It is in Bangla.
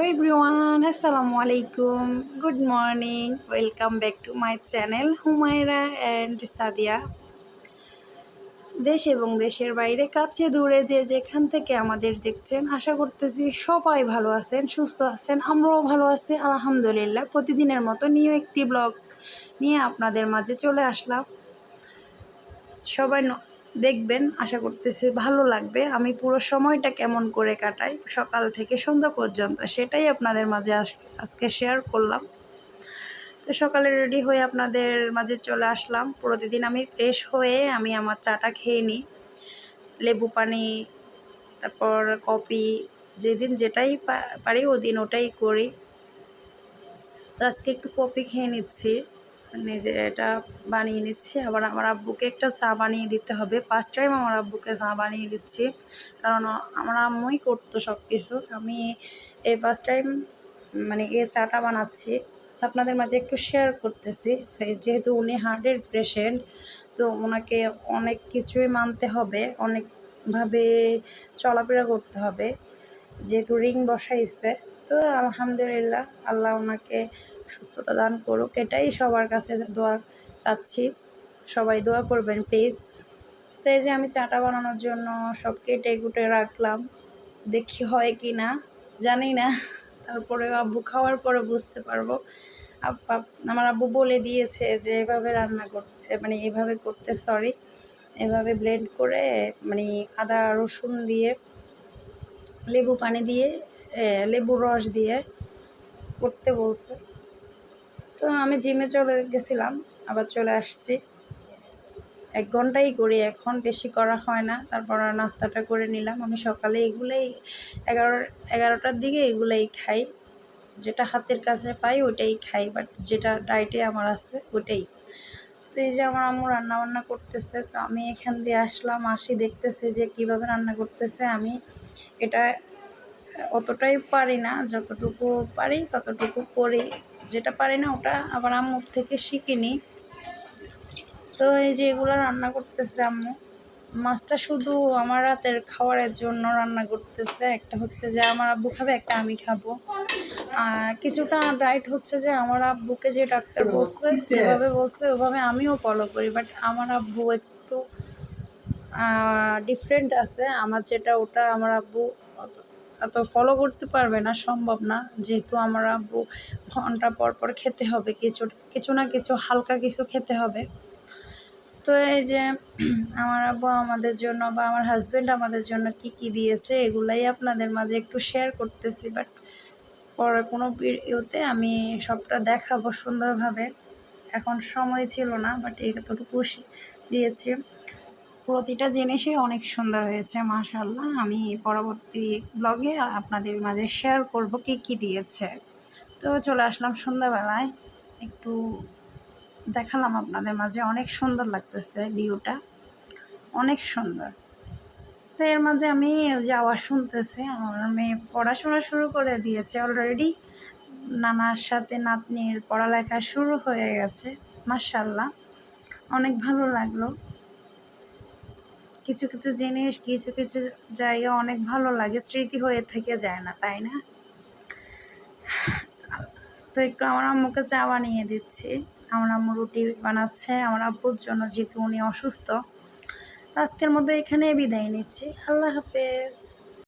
everyone, Assalamu alaikum. Good morning. Welcome back to my channel Humaira and Sadia. দেশ এবং দেশের বাইরে কাছে দূরে যে যেখান থেকে আমাদের দেখছেন আশা করতেছি সবাই ভালো আছেন, সুস্থ আছেন। আমরাও ভালো আছি আলহামদুলিল্লাহ। প্রতিদিনের মতো নিউ একটি ব্লগ নিয়ে আপনাদের মাঝে চলে আসলাম। সবাই দেখবেন, আশা করতেছি ভালো লাগবে। আমি পুরো সময়টা কেমন করে কাটাই সকাল থেকে সন্ধ্যা পর্যন্ত সেটাই আপনাদের মাঝে আজকে শেয়ার করলাম। তো সকালে রেডি হয়ে আপনাদের মাঝে চলে আসলাম। প্রতিদিন আমি ফ্রেশ হয়ে আমি আমার চাটা খেয়ে নিই, লেবু পানি, তারপর কফি, যেদিন যেটাই পারি ওদিন ওটাই করি। তো আজকে একটু কফি খেয়ে নিচ্ছি, নিজে এটা বানিয়ে নিচ্ছি। আবার আমার আব্বুকে একটা চা বানিয়ে দিতে হবে। ফার্স্ট টাইম আমার আব্বুকে চা বানিয়ে দিচ্ছি, কারণ আমার আম্মুই করতো সব কিছু। আমি এই ফার্স্ট টাইম এই চাটা বানাচ্ছি। তো আপনাদের মাঝে একটু শেয়ার করতেছি, যেহেতু উনি হার্টের পেশেন্ট, তো ওনাকে অনেক কিছুই মানতে হবে, অনেকভাবে চলাফেরা করতে হবে, যেহেতু রিং বসাইছে। তো আলহামদুলিল্লাহ, আল্লাহ ওনাকে সুস্থতা দান করুক, এটাই সবার কাছে দোয়া চাচ্ছি। সবাই দোয়া করবেন প্লিজ। তো এই যে আমি চাটা বানানোর জন্য সব কেটে কুটে রাখলাম, দেখি হয় কি না জানি না, তারপরে আব্বু খাওয়ার পরে বুঝতে পারবো। আমার আব্বু বলে দিয়েছে যে এভাবে রান্না করতে, এভাবে করতে, এভাবে ব্লেন্ড করে আদা রসুন দিয়ে, লেবু পানি দিয়ে, লেবুর রস দিয়ে করতে বলছে। তো আমি জিমে চলে গেছিলাম, আবার চলে আসছি। 1 ঘন্টাই করি এখন, বেশি করা হয় না। তারপর নাস্তাটা করে নিলাম। আমি সকালে এগুলোই 11টার দিকে এগুলোই খাই, যেটা হাতের কাছে পাই ওটাই খাই, বাট যেটা ডায়েটে আমার আছে ওটাই। তো এই যে আমার আম্মু রান্নাবান্না করতেছে, তো আমি এখান দিয়ে আসি দেখতেছি যে কীভাবে রান্না করতেছে। আমি এটা অতটাই পারি না, যতটুকু পারি ততটুকু করি, যেটা পারি না ওটা আবার আম্মুর থেকে শিখিনি। তো এই যে এগুলো রান্না করতেছে আম্মু। মাছটা শুধু আমার রাতের খাবারের জন্য রান্না করতেছে। একটা হচ্ছে যে আমার আব্বু খাবে, একটা আমি খাবো। কিছুটা ডায়েট হচ্ছে যে আমার আব্বুকে যে ডাক্তার বলছে, যেভাবে বলছে ওভাবে আমিও ফলো করি, বাট আমার আব্বু একটু ডিফারেন্ট আছে। আমার যেটা ওটা আমার আব্বু অত ফলো করতে পারবে না, সম্ভব না, যেহেতু আমার আব্বু ঘন্টা পর পর খেতে হবে, কিছু না কিছু হালকা কিছু খেতে হবে। তো এই যে আমার আব্বু আমাদের জন্য বা আমার হাজব্যান্ড আমাদের জন্য কি দিয়েছে এগুলাই আপনাদের মাঝে একটু শেয়ার করতেছি, বাট পরে কোনো ভিডিওতে আমি সবটা দেখাবো সুন্দরভাবে। এখন সময় ছিল না, বাট এতটুকু দিয়েছি। প্রতিটা জিনিসই অনেক সুন্দর হয়েছে মাশাআল্লাহ। আমি পরবর্তী ব্লগে আপনাদের মাঝে শেয়ার করব কি দিয়েছে। তো চলে আসলাম সন্ধ্যাবেলায়, একটু দেখালাম আপনাদের মাঝে। অনেক সুন্দর লাগতেছে, ভিউটা অনেক সুন্দর। তো এর মাঝে আমি যে আওয়াজ শুনতেছি, আমার মেয়ে পড়াশোনা শুরু করে দিয়েছে অলরেডি। নানার সাথে নাতনির পড়ালেখা শুরু হয়ে গেছে মাশাআল্লাহ, অনেক ভালো লাগলো। কিছু কিছু জিনিস কিছু কিছু জায়গা অনেক ভালো লাগে, স্মৃতি হয়ে থেকে যায় না, তাই না? তো একটু আমার আম্মুকে চা বানিয়ে দিচ্ছি। আমার আম্মু রুটি বানাচ্ছে আমার আব্বুর জন্য, যেহেতু উনি অসুস্থ। তো আজকের মধ্যে এখানে বিদায় নিচ্ছি। আল্লাহ হাফেজ।